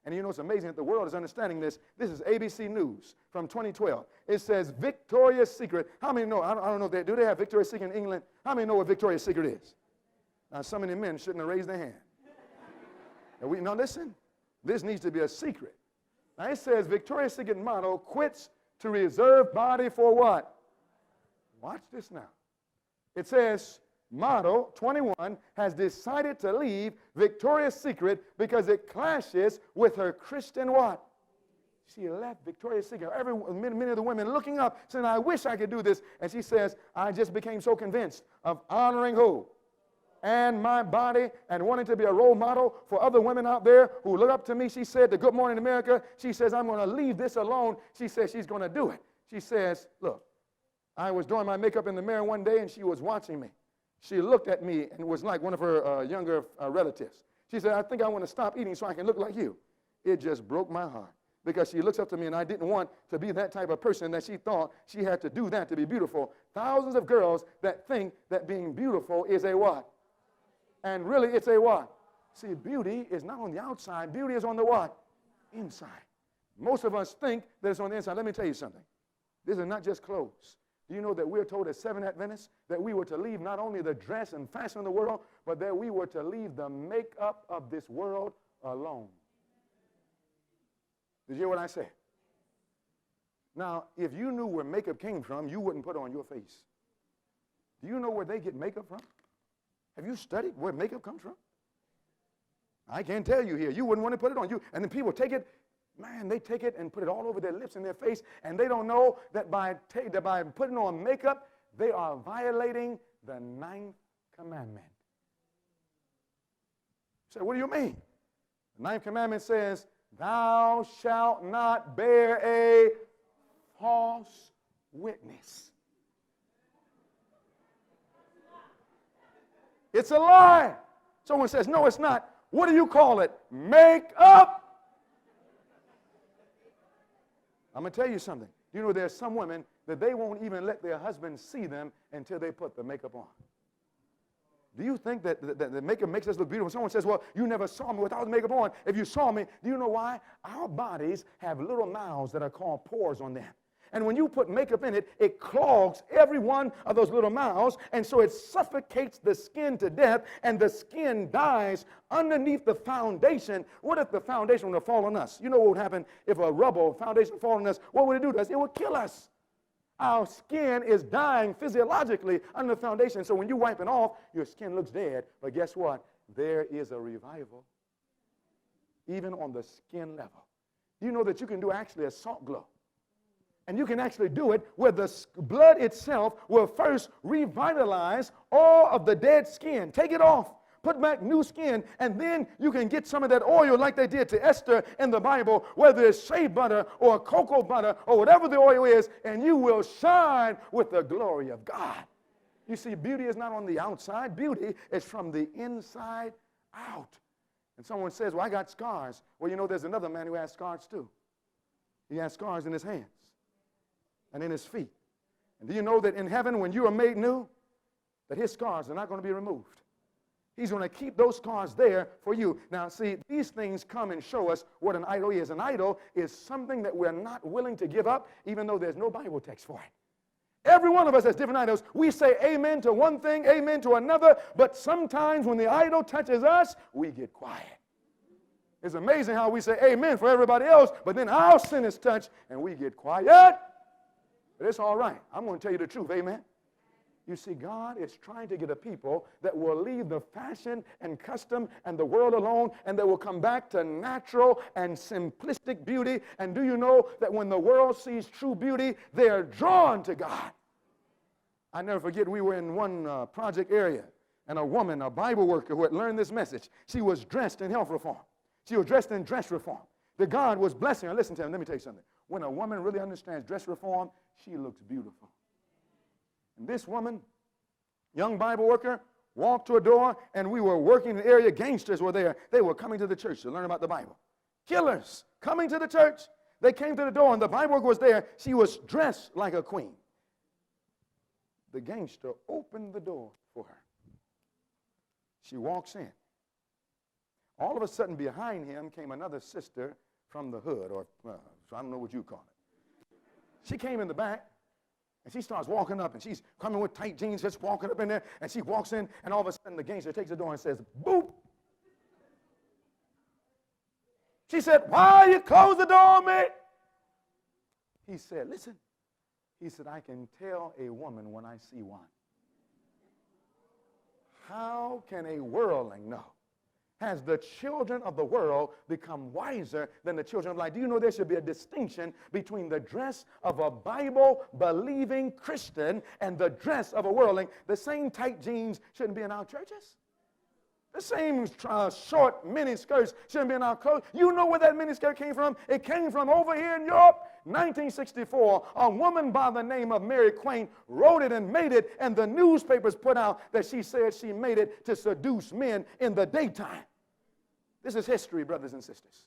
And you know, it's amazing that the world is understanding this. This is ABC News from 2012. It says Victoria's Secret. How many know? I don't know. Do they have Victoria's Secret in England? How many know what Victoria's Secret is? Now, some of the men shouldn't have raised their hand. Now, listen. This needs to be a secret. Now, it says Victoria's Secret model quits to reserve body for what? Watch this now. It says model 21 has decided to leave Victoria's Secret because it clashes with her Christian what? She left Victoria's Secret. Many of the women looking up saying, I wish I could do this. And she says, I just became so convinced of honoring who? And my body, and wanting to be a role model for other women out there who look up to me. She said to Good Morning America, she says, I'm going to leave this alone. She says she's going to do it. She says, look, I was doing my makeup in the mirror one day, and she was watching me. She looked at me and was like one of her younger relatives. She said, I think I want to stop eating so I can look like you. It just broke my heart because she looks up to me, and I didn't want to be that type of person that she thought she had to do that to be beautiful. Thousands of girls that think that being beautiful is a what? And really, it's a what? See, beauty is not on the outside. Beauty is on the what? Inside. Most of us think that it's on the inside. Let me tell you something. This is not just clothes. Do you know that we're told at Seventh Adventists that we were to leave not only the dress and fashion of the world, but that we were to leave the makeup of this world alone? Did you hear what I said? Now, if you knew where makeup came from, you wouldn't put it on your face. Do you know where they get makeup from? Have you studied where makeup comes from? I can't tell you here. You wouldn't want to put it on you. And then people take it, man, they take it and put it all over their lips and their face, and they don't know that by putting on makeup, they are violating the 9th commandment. You say, what do you mean? The 9th commandment says, thou shalt not bear a false witness. It's a lie. Someone says, no, it's not. What do you call it? Makeup. I'm going to tell you something. You know, there's some women that they won't even let their husband see them until they put the makeup on. Do you think that the makeup makes us look beautiful? Someone says, well, you never saw me without the makeup on. If you saw me, do you know why? Our bodies have little mouths that are called pores on them. And when you put makeup in it, it clogs every one of those little mouths, and so it suffocates the skin to death, and the skin dies underneath the foundation. What if the foundation would fall on us? You know what would happen if a rubble foundation fall on us? What would it do to us? It would kill us. Our skin is dying physiologically under the foundation, so when you wipe it off, your skin looks dead. But guess what? There is a revival, even on the skin level. You know that you can do actually a salt glow. And you can actually do it where the blood itself will first revitalize all of the dead skin. Take it off, put back new skin, and then you can get some of that oil like they did to Esther in the Bible, whether it's shea butter or cocoa butter or whatever the oil is, and you will shine with the glory of God. You see, beauty is not on the outside. Beauty is from the inside out. And someone says, well, I got scars. Well, you know, there's another man who has scars too. He has scars in his hands and in his feet. And do you know that in heaven, when you are made new, that his scars are not going to be removed? He's going to keep those scars there for you. Now, see, these things come and show us what an idol is. An idol is something that we're not willing to give up, even though there's no Bible text for it. Every one of us has different idols. We say amen to one thing, amen to another, but sometimes when the idol touches us, we get quiet. It's amazing how we say amen for everybody else, but then our sin is touched and we get quiet. But it's all right. I'm going to tell you the truth, amen. You see, God is trying to get a people that will leave the fashion and custom and the world alone, and that will come back to natural and simplistic beauty. And do you know that when the world sees true beauty, they are drawn to God? I never forget, we were in one project area, and a woman, a Bible worker who had learned this message, she was dressed in health reform. She was dressed in dress reform. The God was blessing her. Listen to him. Let me tell you something. When a woman really understands dress reform, she looks beautiful. And this woman, young Bible worker, walked to a door, and we were working in the area. Gangsters were there. They were coming to the church to learn about the Bible. Killers coming to the church. They came to the door, and the Bible worker was there. She was dressed like a queen. The gangster opened the door for her. She walks in. All of a sudden, behind him came another sister from the hood, or so I don't know what you call it. She came in the back, and she starts walking up, and she's coming with tight jeans, just walking up in there, and she walks in, and all of a sudden the gangster takes the door and says, boop. She said, why you close the door on me? He said, listen. He said, I can tell a woman when I see one. How can a worldling know? Has the children of the world become wiser than the children of light? Do you know there should be a distinction between the dress of a Bible-believing Christian and the dress of a worldling? The same tight jeans shouldn't be in our churches. The same short mini skirts shouldn't be in our clothes. You know where that mini skirt came from? It came from over here in Europe. 1964, a woman by the name of Mary Quain wrote it and made it, and the newspapers put out that she said she made it to seduce men in the daytime. This is history, brothers and sisters.